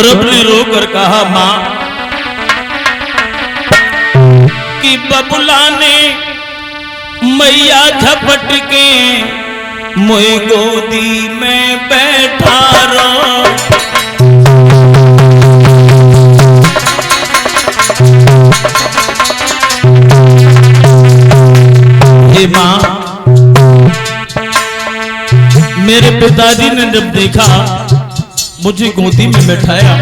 ध्रुव ने रोकर कहा, मां कि बबुला ने मैया झपट के मोए गोदी में बैठा रो। हे मां, मेरे पिताजी ने जब देखा मुझे गोदी में बैठाया,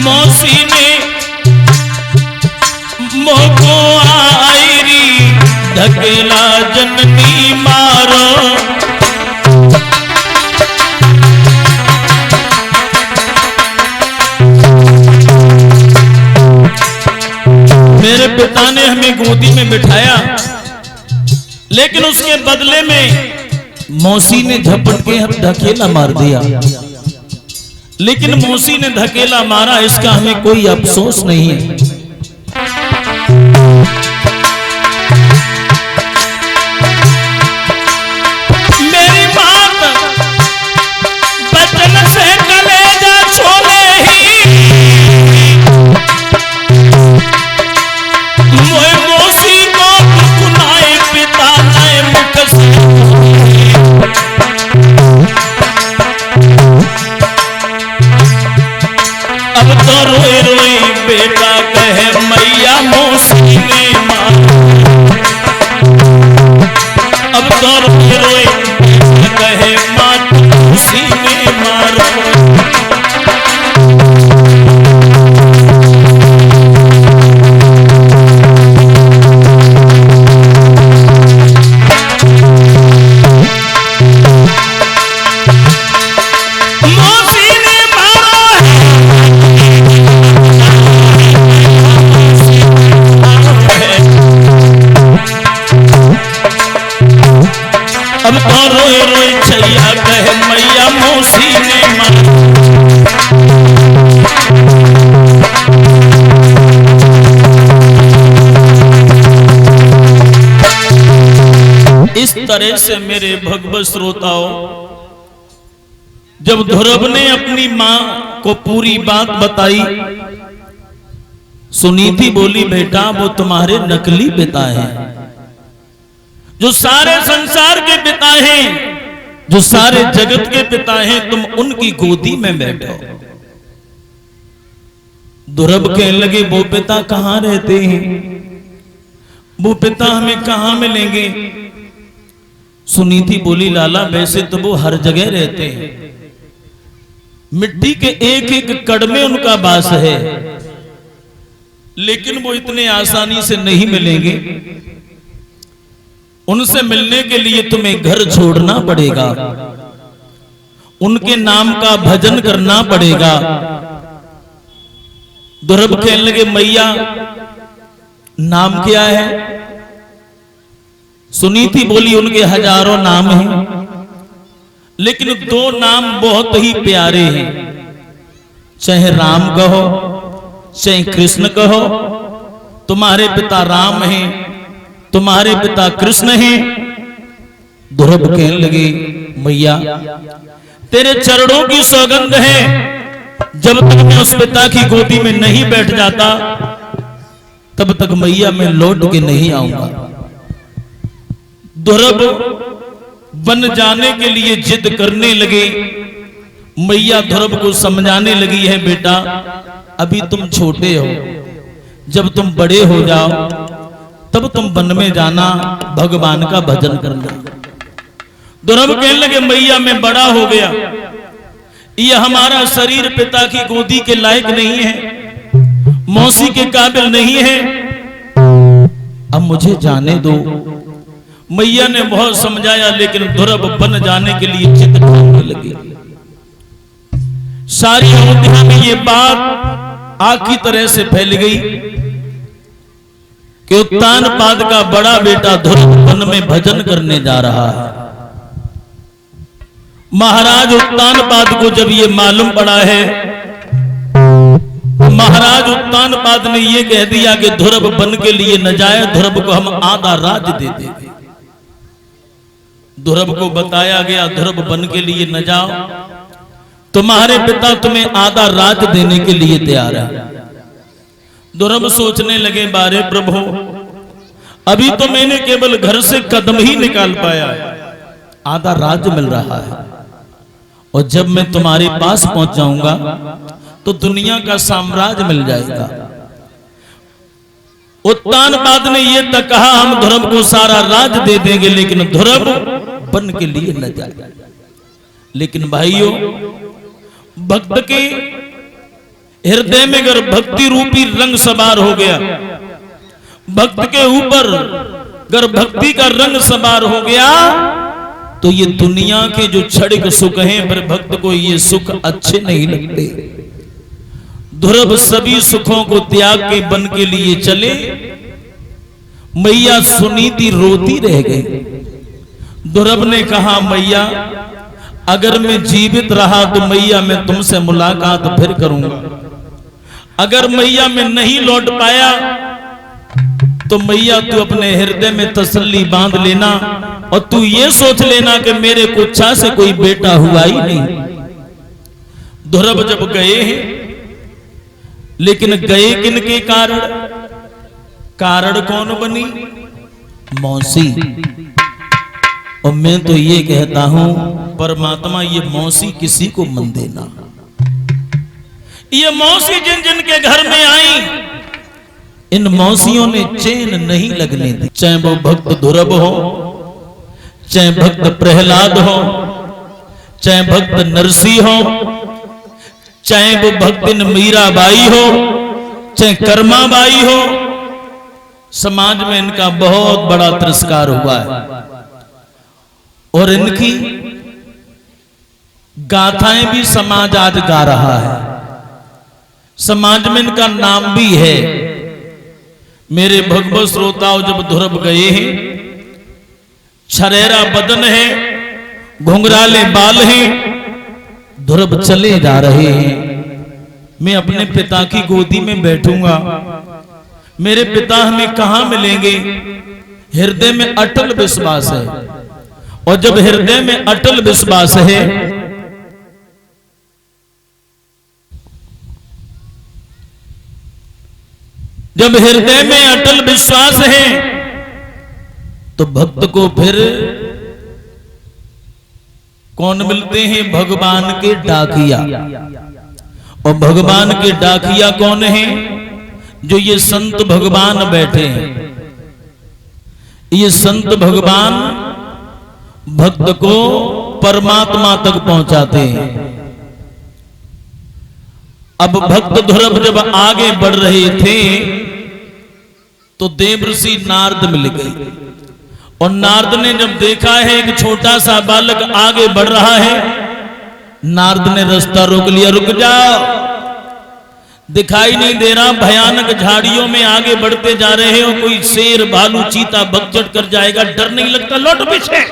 मौसी ने मोको आयरी धकेला जननी मारो। मेरे पिता ने हमें गोदी में बिठाया, लेकिन उसके बदले में मौसी ने झपट के धकेला मार दिया। लेकिन मौसी ने धकेला मारा, इसका हमें कोई अफसोस नहीं है। मेरी बात बचन से कलेजा छोले ही मोए मौसी को कुनाए पिता नए मुख से। अब तो रोए रोए बेटा कहे मैया मौसी ने मारो। अब तो रोए रोए बेटा कहे माँ मौसी ने मारो। अब तो रोए रोए छैया कहे मैया मौसी ने मारो। इस तरह से मेरे भगवत श्रोताओं, जब ध्रुव ने अपनी मां को पूरी बात बताई, सुनीति बोली, बेटा वो तुम्हारे नकली पिता हैं, जो सारे संसार के पिता हैं, जो सारे जगत के पिता हैं, तुम उनकी गोदी में बैठो। ध्रुव कहने लगे, वो पिता कहां रहते हैं, वो पिता हमें कहां मिलेंगे। सुनीति बोली, लाला वैसे तो वो हर जगह रहते हैं, मिट्टी के एक एक कण में उनका वास है, लेकिन वो इतने आसानी से नहीं मिलेंगे। उनसे मिलने के लिए तुम्हें घर छोड़ना पड़ेगा, उनके नाम का भजन करना पड़ेगा। ध्रुव कहने लगे, मैया नाम क्या है। सुनीति बोली, उनके हजारों नाम हैं, लेकिन दो नाम बहुत ही प्यारे हैं, चाहे राम कहो चाहे कृष्ण कहो। तुम्हारे पिता राम हैं, तुम्हारे पिता कृष्ण हैं। ध्रुव कहने लगे, मैया तेरे चरणों की सौगंध है, जब तक मैं उस पिता की गोदी में नहीं बैठ जाता, तब तक मैया मैं लौट के नहीं आऊंगा। ध्रुव बन जाने के लिए जिद करने लगे। मैया ध्रुव को समझाने लगी है, बेटा अभी तुम छोटे हो, जब तुम बड़े हो जाओ तब तुम वन में जाना, भगवान का भजन करना। ध्रुव कहने लगे, मैया मैं बड़ा हो गया, यह हमारा शरीर पिता की गोदी के लायक नहीं है, मौसी के काबिल नहीं है, अब मुझे जाने दो। मैया ने बहुत समझाया, लेकिन ध्रुव बन जाने के लिए जिद करने लगे। सारी अयोध्या में ये बात आग की तरह से फैल गई कि उत्तानपाद का बड़ा बेटा ध्रुव वन में भजन करने जा रहा है। महाराज उत्तानपाद को जब ये मालूम पड़ा है, महाराज उत्तानपाद ने ये कह दिया कि ध्रुव वन के लिए न जाए, ध्रुव को हम आधा राज्य दे देंगे। ध्रुव को बताया गया, ध्रुव वन के लिए न जाओ, तुम्हारे पिता तुम्हें आधा राज देने के लिए तैयार है। ध्रुव सोचने लगे, बारे प्रभु, अभी तो मैंने केवल घर से कदम ही निकाल पाया है, आधा राज मिल रहा है, और जब मैं तुम्हारे पास पहुंच जाऊंगा तो दुनिया का साम्राज्य मिल जाएगा। उत्तानपाद ने यह तक कहा, हम ध्रुव को सारा राज दे देंगे, लेकिन ध्रुव वन के लिए न जाए। लेकिन भाइयों, भक्त के हृदय में अगर भक्ति रूपी रंग सवार हो गया, भक्त के ऊपर अगर भक्ति का रंग सवार हो गया, तो ये दुनिया के जो क्षणिक सुख हैं, फिर भक्त को ये सुख अच्छे नहीं लगते। ध्रुव सभी सुखों को त्याग के वन के लिए चले। मैया सुनीति रोती रह गई। ध्रुव ने कहा, मैया अगर मैं जीवित रहा तो मैया मैं तुमसे मुलाकात फिर करूंगा, अगर मैया मैं नहीं लौट पाया तो मैया तू अपने हृदय में तसल्ली बांध लेना, और तू ये सोच लेना कि मेरे कुच्छा से कोई बेटा हुआ ही नहीं। ध्रुव जब गए हैं, लेकिन गए किन के कारण? कारण कौन बनी? मौसी। और मैं तो ये कहता हूं, परमात्मा ये मौसी किसी को मन देना। ये मौसी जिन जिन के घर में आई, इन मौसियों ने चैन नहीं लगने दी। चाहे वो भक्त ध्रुव हो, चाहे भक्त प्रहलाद हो, चाहे भक्त नरसी हो, चाहे वो भक्तिन मीराबाई हो, चाहे कर्माबाई हो, समाज में इनका बहुत बड़ा तिरस्कार हुआ है। और इनकी गाथाएं भी समाज आज गा रहा है, समाज में इनका नाम भी है। मेरे भगवत श्रोताओं, जब ध्रुव गए हैं, छरेरा बदन है, घुंघराले बाल हैं, ध्रुव चले जा रहे हैं। मैं अपने पिता की गोदी में बैठूंगा, मेरे पिता हमें कहां मिलेंगे? हृदय में अटल विश्वास है, और जब हृदय में अटल विश्वास है, जब हृदय में अटल विश्वास है, तो भक्त को फिर कौन मिलते हैं? भगवान के डाकिया। और भगवान के डाकिया कौन है? जो ये संत भगवान बैठे हैं। ये संत भगवान भक्त को परमात्मा तक पहुंचाते हैं। अब भक्त ध्रुव जब आगे बढ़ रहे थे, तो देवर्षि नारद मिल गए, और नारद ने जब देखा है एक छोटा सा बालक आगे बढ़ रहा है, नारद ने रास्ता रोक लिया। रुक जाओ, दिखाई नहीं दे रहा, भयानक झाड़ियों में आगे बढ़ते जा रहे हो, कोई शेर भालू चीता बकचट कर जाएगा, डर नहीं लगता? लौट पीछे।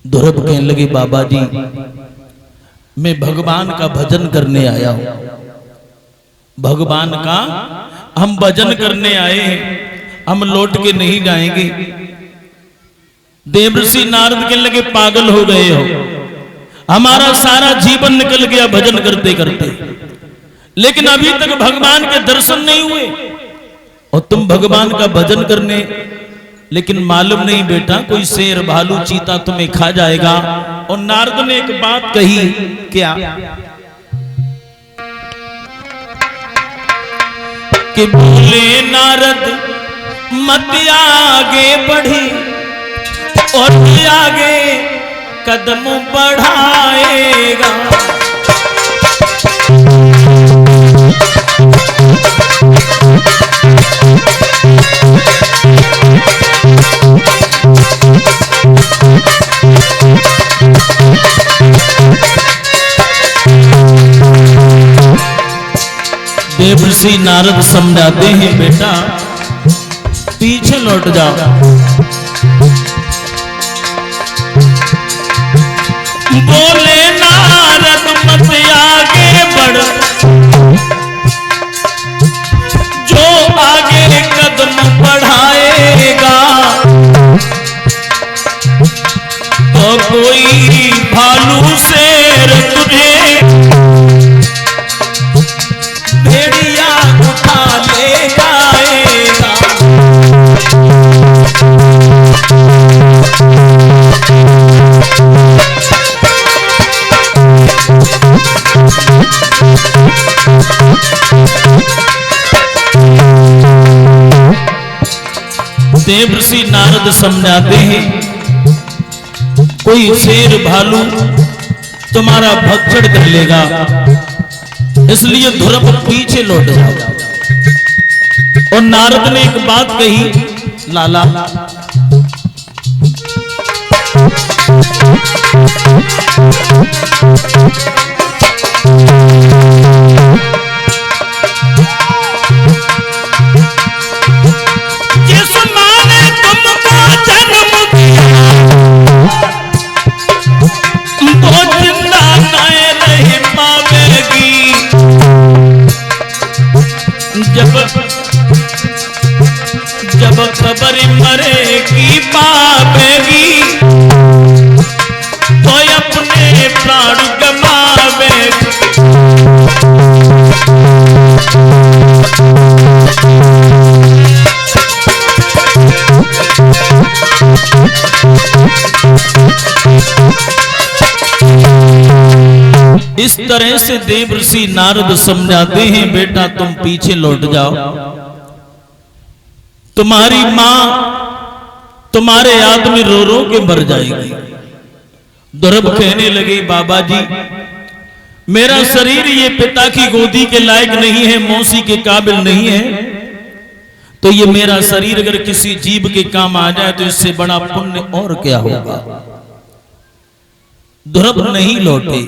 ध्रुव कहने लगे, बाबा जी मैं भगवान का भजन करने आया हूं, भगवान का हम भजन करने आए हैं, हम लौट के नहीं जाएंगे। देवर्षि नारद कहने लगे, पागल हो गए हो, हमारा सारा जीवन निकल गया भजन करते करते, लेकिन अभी तक भगवान के दर्शन नहीं हुए, और तुम भगवान का भजन करने। लेकिन मालूम नहीं बेटा, कोई शेर भालू चीता तुम्हें खा जाएगा। और नारद ने एक बात कही, क्या? कि बोले नारद मत आगे बढ़ी, और आगे कदम बढ़ाएगा। देवर्षि नारद समझाते हैं, बेटा पीछे लौट जाओ। बोले नारद मत आगे बढ़, जो आगे कदम बढ़ाएगा तो कोई भालू शेर तुझे भेड़िया उठा ले जाएगा। देवर्षि नारद समझाते हैं कोई शेर भालू तुम्हारा भक्षण कर लेगा, इसलिए ध्रुव पीछे लौट जाओ। और नारद ने एक बात कही, लाला जिस मां ने तुमको जन्म वो जिंदा नहीं पावेगी। जब खबर मरेगी पावेगी तो अपने प्राण गमावेगी। इस तरह से देवर्षि नारद समझाते हैं बेटा तुम पीछे लौट जाओ, तुम्हारी मां तुम्हारे याद में रो रो के मर जाएगी। ध्रुव कहने लगे बाबा जी मेरा शरीर ये पिता की गोदी के लायक नहीं है, मौसी के काबिल नहीं है, तो ये मेरा शरीर अगर किसी जीव के काम आ जाए तो इससे बड़ा पुण्य और क्या होगा। ध्रुव नहीं लौटे।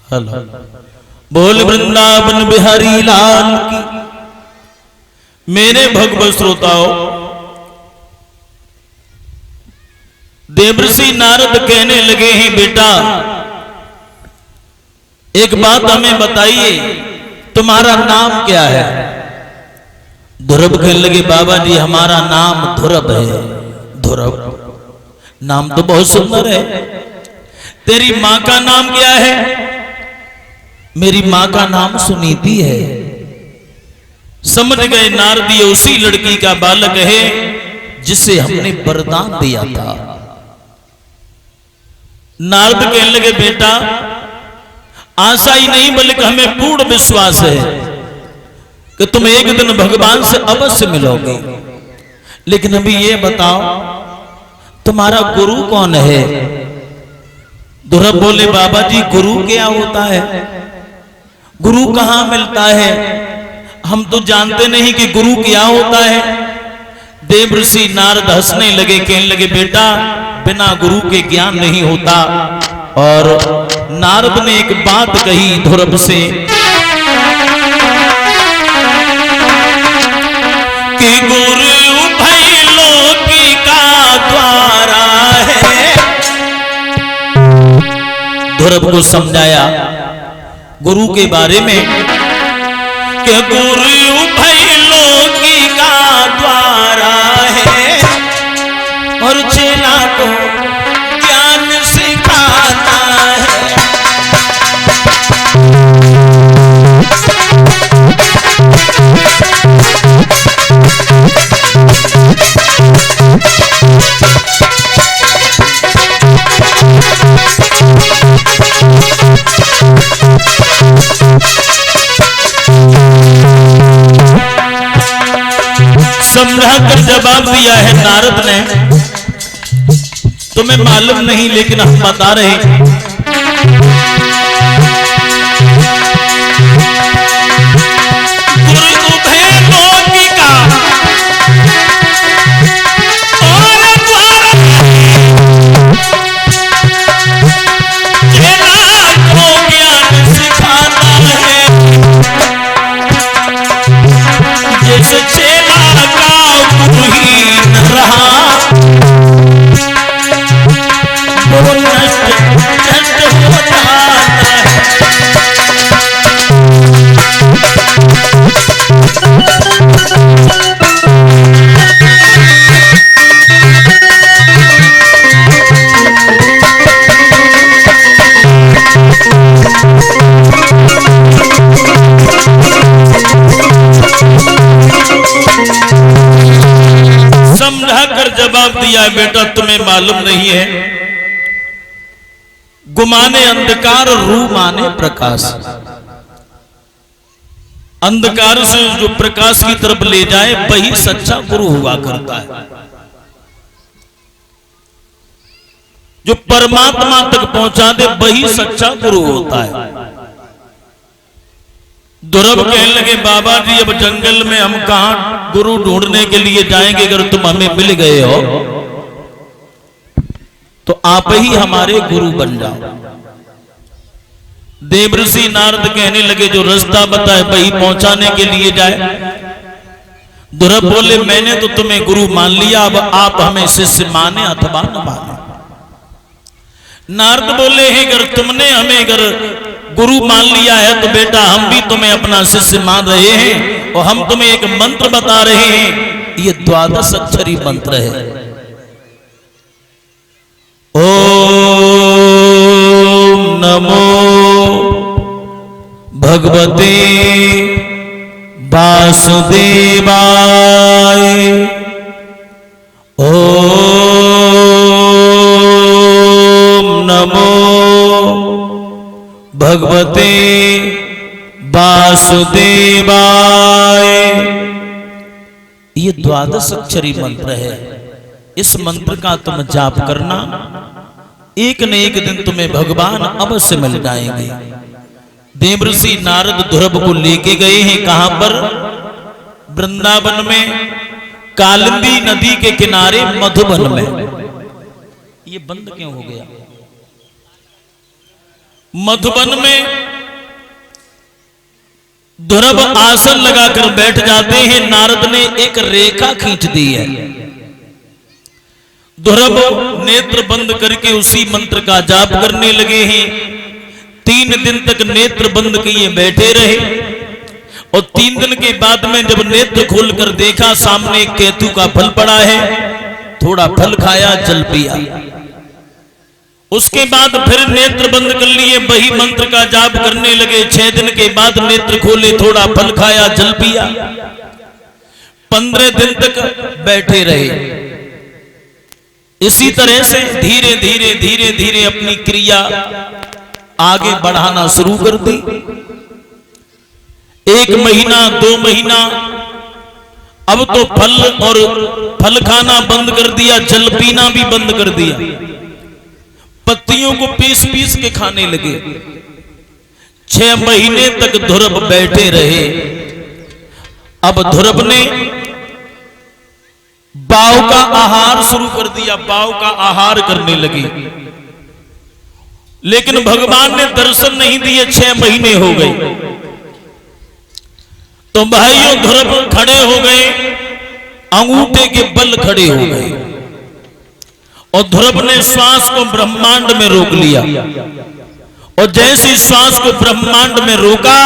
हेलो बोल वृंदावन बिहारी लाल की। मेरे भगवत श्रोताओं, देवर्षि नारद कहने लगे हैं बेटा एक बात हमें बताइए तुम्हारा नाम क्या है। ध्रुव कहने लगे बाबा जी हमारा नाम ध्रुव है। ध्रुव नाम तो बहुत सुंदर है, तेरी मां का नाम क्या है। मेरी मां का नाम सुनीति है। समझ गए नारद ये उसी लड़की का बालक है जिसे हमने वरदान दिया था। नारद कहने लगे बेटा आशा ही नहीं बल्कि हमें पूर्ण विश्वास है कि तुम एक दिन भगवान से अवश्य मिलोगे, लेकिन अभी ये बताओ तुम्हारा गुरु कौन है। ध्रुव बोले बाबा जी गुरु क्या होता है, गुरु कहां मिलता है, हम तो जानते नहीं कि गुरु क्या होता है। देवर्षि नारद हंसने लगे, कहने लगे बेटा बिना गुरु के ज्ञान नहीं होता। और नारद ने एक बात कही ध्रुव से कि गुरु भई लोकी का द्वारा है। ध्रुव को समझाया गुरु के बारे में कि गुरु भई लोकी का द्वारा है और चेला को ज्ञान सिखाता है। समझा कर जवाब दिया है नारद ने, तुम्हें मालूम नहीं लेकिन हम बता रहे गुरु उभय लोकी का और द्वार चेला को ज्ञान सिखाता है। जैसे चेला का गुरु ही न रहा जवाब दिया है, बेटा तुम्हें मालूम नहीं है, गुमाने अंधकार और रू माने प्रकाश। अंधकार से जो प्रकाश की तरफ ले जाए वही सच्चा गुरु हुआ करता है। जो परमात्मा तक पहुंचा दे वही सच्चा गुरु होता है। ध्रुव कहने लगे, बाबा जी अब जंगल में हम कहां गुरु ढूंढने के लिए जाएंगे, अगर तुम हमें मिल गए हो तो आप ही हमारे गुरु बन जाओ। देवर्षि नारद कहने लगे, जो रास्ता बताए वही पहुंचाने के लिए जाए। ध्रुव बोले, मैंने तो तुम्हें गुरु मान लिया, अब आप हमें शिष्य माने अथवा न माने। नारद बोले हैं, अगर तुमने हमें अगर गुरु मान लिया है तो बेटा हम भी तुम्हें अपना शिष्य मान रहे हैं और हम तुम्हें एक मंत्र बता रहे हैं। ये 12 अक्षरी मंत्र है। ओम नमो भगवते वासुदेवाय। ओम नमो भगवते वासुदेवाय। ये 12 अक्षरी मंत्र है। इस मंत्र का तुम जाप करना, एक न एक दिन तुम्हें भगवान अवश्य मिल जाएंगे। देवर्षि नारद ध्रुव को लेके गए हैं, कहां पर? वृंदावन में, कालिंदी नदी के किनारे मधुबन में। ये बंद क्यों हो गया? मधुबन में ध्रुव आसन लगाकर बैठ जाते हैं। नारद ने एक रेखा खींच दी है। ध्रुव नेत्र बंद करके उसी मंत्र का जाप करने लगे हैं। 3 दिन तक नेत्र बंद किए बैठे रहे और 3 दिन के बाद में जब नेत्र खोलकर देखा, सामने केतु का फल पड़ा है। थोड़ा फल खाया, जल पिया। उसके बाद फिर नेत्र बंद कर लिए, वही मंत्र का जाप करने लगे। 6 दिन के बाद नेत्र खोले, थोड़ा फल खाया, जल पिया। 15 दिन तक बैठे रहे। इसी तरह से धीरे धीरे धीरे धीरे अपनी क्रिया आगे बढ़ाना शुरू कर दी। 1 महीना, 2 महीना, अब तो फल और फल खाना बंद कर दिया, जल पीना भी बंद कर दिया। पत्तियों को पीस पीस के खाने लगे। 6 महीने तक ध्रुव बैठे रहे। अब ध्रुव ने बाव का आहार शुरू कर दिया, बाव का आहार करने लगे। लेकिन भगवान ने दर्शन नहीं दिए। 6 महीने हो गए तो भाइयों ध्रुव खड़े हो गए, अंगूठे के बल खड़े हो गए और ध्रुव ने श्वास को ब्रह्मांड में रोक लिया। और जैसे श्वास को ब्रह्मांड में रोका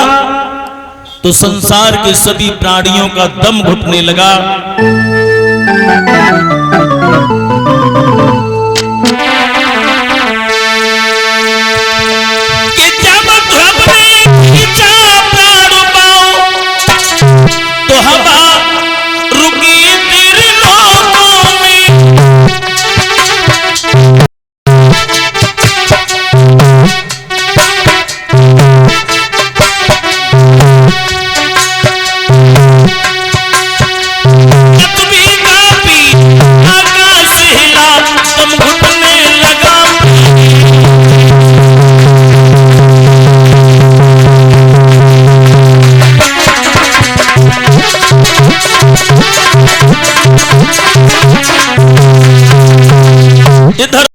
तो संसार के सभी प्राणियों का दम घुटने लगा। कि जब ध्रुव ने खींचा प्राण पाओ तो हवा रुकी तेरे लोगों में। इधर